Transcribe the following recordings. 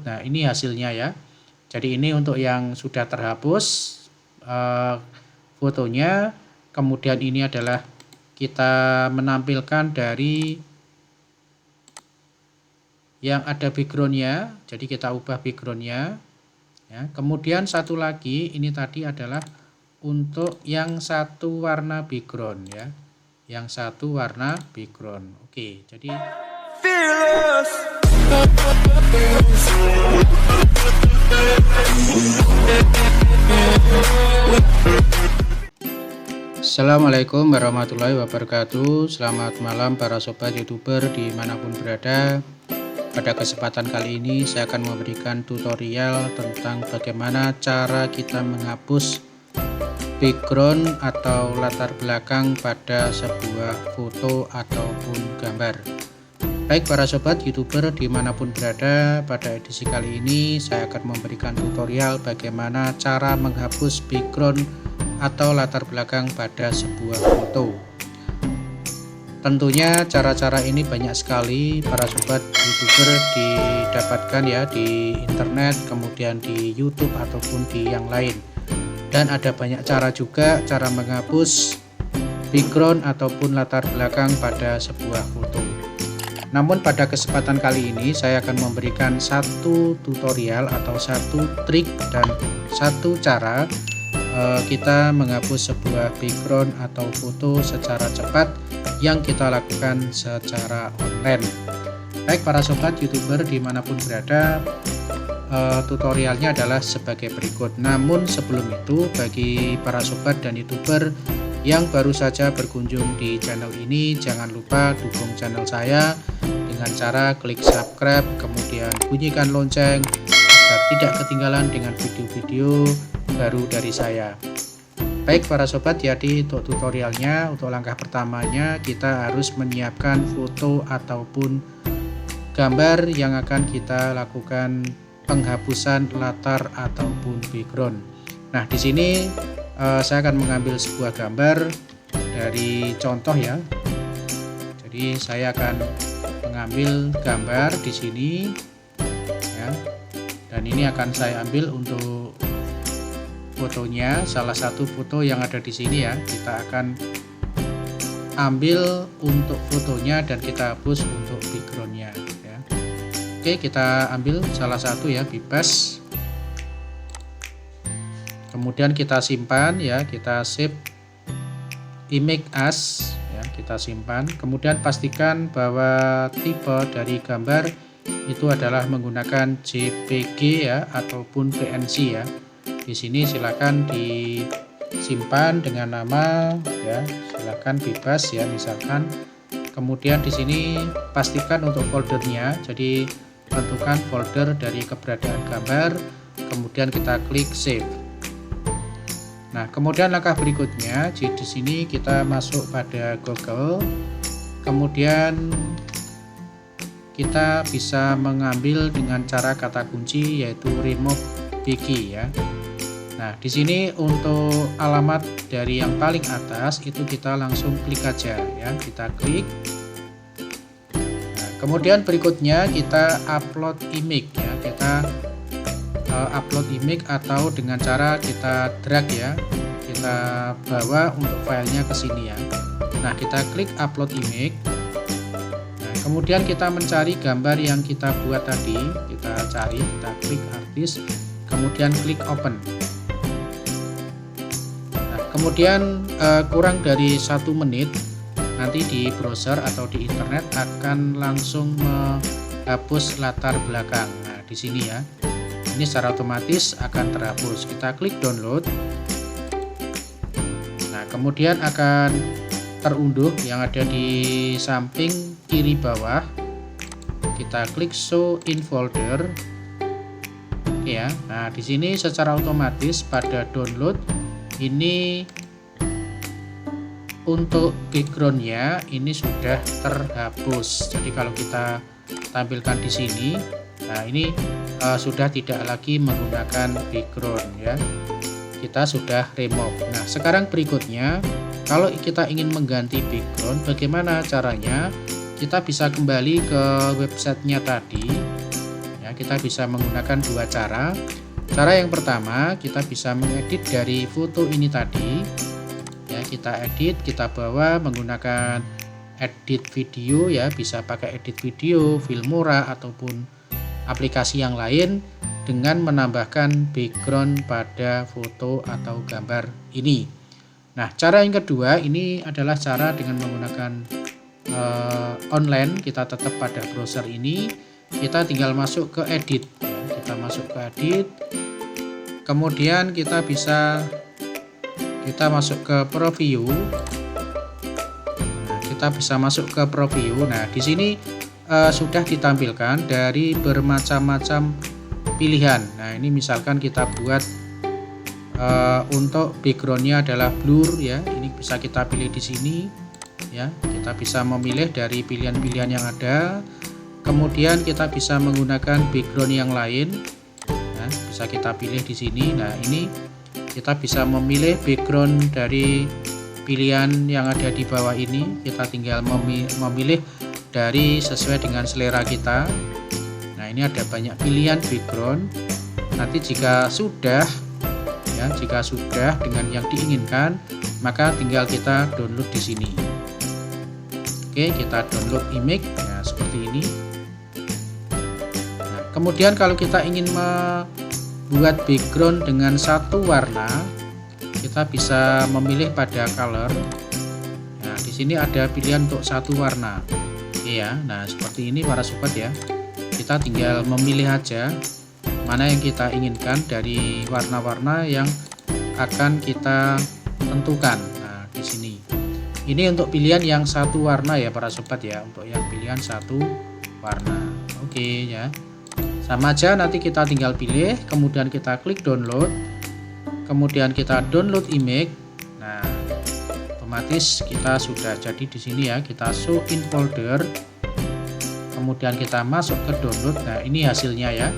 Nah, ini hasilnya ya. Jadi ini untuk yang sudah terhapus fotonya. Kemudian ini adalah kita menampilkan dari yang ada backgroundnya. Jadi kita ubah backgroundnya ya. Kemudian satu lagi ini tadi adalah untuk yang satu warna background ya. Yang satu warna background. Oke, jadi Assalamualaikum warahmatullahi wabarakatuh. Selamat malam para sobat YouTuber dimanapun berada. Pada kesempatan kali ini saya akan memberikan tutorial tentang bagaimana cara kita menghapus background atau latar belakang pada sebuah foto ataupun gambar. Baik para sobat YouTuber dimanapun berada, pada edisi kali ini saya akan memberikan tutorial bagaimana cara menghapus background atau latar belakang pada sebuah foto. Tentunya cara-cara ini banyak sekali para sobat YouTuber didapatkan ya di internet, kemudian di YouTube ataupun di yang lain. Dan ada banyak cara juga cara menghapus background ataupun latar belakang pada sebuah foto. Namun pada kesempatan kali ini saya akan memberikan satu tutorial atau satu trik dan satu cara kita menghapus sebuah background atau foto secara cepat yang kita lakukan secara online. Baik para sobat YouTuber dimanapun berada, tutorialnya adalah sebagai berikut. Namun sebelum itu, bagi para sobat dan YouTuber yang baru saja berkunjung di channel ini, jangan lupa dukung channel saya dengan cara klik subscribe, kemudian bunyikan lonceng agar tidak ketinggalan dengan video-video baru dari saya. Baik para sobat, jadi untuk tutorialnya, untuk langkah pertamanya kita harus menyiapkan foto ataupun gambar yang akan kita lakukan penghapusan latar ataupun background. Nah, di sini saya akan mengambil sebuah gambar dari contoh ya. Jadi saya akan mengambil gambar di sini ya. Dan ini akan saya ambil untuk fotonya, salah satu foto yang ada di sini ya. Kita akan ambil untuk fotonya dan kita hapus untuk backgroundnya ya. Oke, kita ambil salah satu ya, bebas. Kemudian kita simpan ya, kita save image as ya, kita simpan. Kemudian pastikan bahwa tipe dari gambar itu adalah menggunakan JPG ya ataupun PNG ya. Di sini silakan disimpan dengan nama ya, silakan bebas ya misalkan. Kemudian di sini pastikan untuk foldernya, jadi tentukan folder dari keberadaan gambar, kemudian kita klik save. Nah, kemudian langkah berikutnya, di sini kita masuk pada Google, kemudian kita bisa mengambil dengan cara kata kunci yaitu remove bg ya. Nah, di sini untuk alamat dari yang paling atas itu kita langsung klik aja ya, kita klik. Nah, kemudian berikutnya kita upload image ya, kita upload image atau dengan cara kita drag ya, kita bawa untuk filenya ke sini ya. Nah, kita klik upload image. Nah, kemudian kita mencari gambar yang kita buat tadi, kita cari, kita klik artis, kemudian klik open. Kemudian kurang dari 1 menit nanti di browser atau di internet akan langsung menghapus latar belakang. Nah, di sini ya. Ini secara otomatis akan terhapus. Kita klik download. Nah, kemudian akan terunduh yang ada di samping kiri bawah. Kita klik show in folder. Oke ya. Nah, di sini secara otomatis pada download ini untuk backgroundnya ini sudah terhapus. Jadi kalau kita tampilkan di sini, nah ini sudah tidak lagi menggunakan background ya. Kita sudah remove. Nah, sekarang berikutnya kalau kita ingin mengganti background, bagaimana caranya? Kita bisa kembali ke websitenya tadi ya, kita bisa menggunakan dua cara. Cara yang pertama, kita bisa mengedit dari foto ini tadi. Ya, kita edit, kita bawa menggunakan edit video ya, bisa pakai edit video, Filmora ataupun aplikasi yang lain dengan menambahkan background pada foto atau gambar ini. Nah, cara yang kedua ini adalah cara dengan menggunakan online. Kita tetap pada browser ini, kita tinggal masuk ke edit ya. Kita masuk ke edit, kemudian kita masuk ke preview. Kita bisa masuk ke preview. Nah, di sini sudah ditampilkan dari bermacam-macam pilihan. Nah, ini misalkan kita buat untuk backgroundnya adalah blur ya. Ini bisa kita pilih di sini ya. Kita bisa memilih dari pilihan-pilihan yang ada. Kemudian kita bisa menggunakan background yang lain. Nah, bisa kita pilih di sini. Nah, ini kita bisa memilih background dari pilihan yang ada di bawah ini. Kita tinggal memilih dari sesuai dengan selera kita. Nah, ini ada banyak pilihan background. Nanti jika sudah dengan yang diinginkan, maka tinggal kita download di sini. Oke, kita download image ya, seperti ini. Nah, kemudian kalau kita ingin membuat background dengan satu warna, kita bisa memilih pada color. Nah, di sini ada pilihan untuk satu warna. Oke ya. Nah, seperti ini para sobat ya. Kita tinggal memilih aja mana yang kita inginkan dari warna-warna yang akan kita tentukan. Nah, di sini. Ini untuk pilihan yang satu warna ya para sobat ya, untuk yang pilihan satu warna. Oke ya. Sama aja, nanti kita tinggal pilih, kemudian kita klik download. Kemudian kita download image. Nah, otomatis kita sudah jadi di sini ya. Kita show in folder. Kemudian kita masuk ke download. Nah, ini hasilnya ya.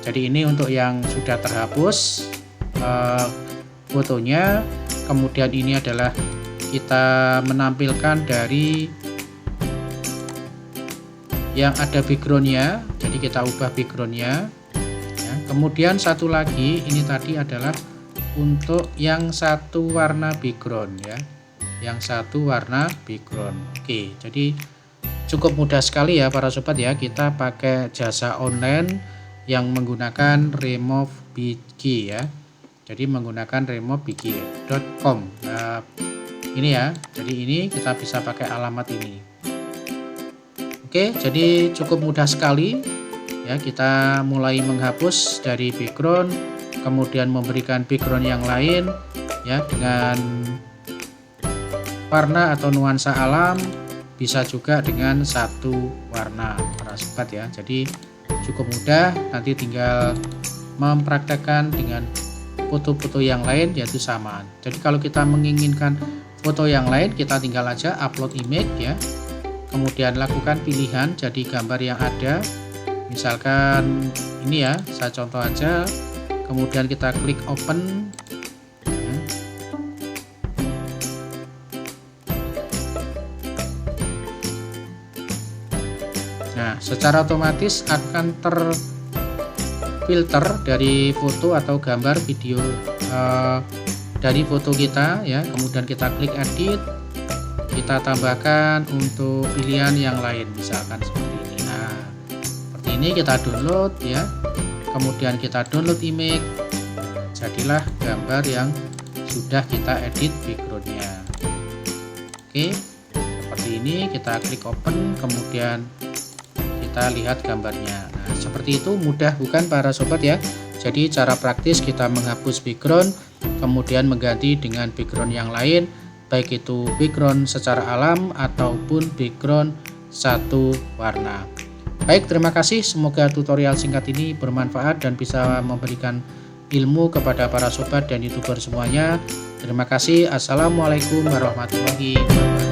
Jadi ini untuk yang sudah terhapus fotonya. Kemudian ini adalah kita menampilkan dari yang ada backgroundnya. Jadi kita ubah backgroundnya. Ya, kemudian satu lagi ini tadi adalah untuk yang satu warna background ya, yang satu warna background. Oke, jadi cukup mudah sekali ya para sobat ya, kita pakai jasa online yang menggunakan removebg ya. Jadi menggunakan removebg.com. Nah, ini ya, jadi ini kita bisa pakai alamat ini. Oke, jadi cukup mudah sekali ya, kita mulai menghapus dari background, kemudian memberikan background yang lain ya dengan warna atau nuansa alam, bisa juga dengan satu warna para sobat ya. Jadi cukup mudah, nanti tinggal mempraktekkan dengan foto-foto yang lain yaitu sama. Jadi kalau kita menginginkan foto yang lain, kita tinggal aja upload image ya, kemudian lakukan pilihan jadi gambar yang ada. Misalkan ini ya, saya contoh aja. Kemudian kita klik open ya. Nah, secara otomatis akan terfilter dari foto atau gambar video dari foto kita ya. Kemudian kita klik edit, kita tambahkan untuk pilihan yang lain, misalkan seperti ini. Nah, seperti ini kita download ya. Kemudian kita download image, jadilah gambar yang sudah kita edit backgroundnya. Oke, seperti ini kita klik open, kemudian kita lihat gambarnya. Nah, seperti itu, mudah bukan para sobat ya. Jadi cara praktis kita menghapus background, kemudian mengganti dengan background yang lain, baik itu background secara alam ataupun background satu warna. Baik, terima kasih. Semoga tutorial singkat ini bermanfaat dan bisa memberikan ilmu kepada para sobat dan YouTuber semuanya. Terima kasih. Assalamualaikum warahmatullahi wabarakatuh.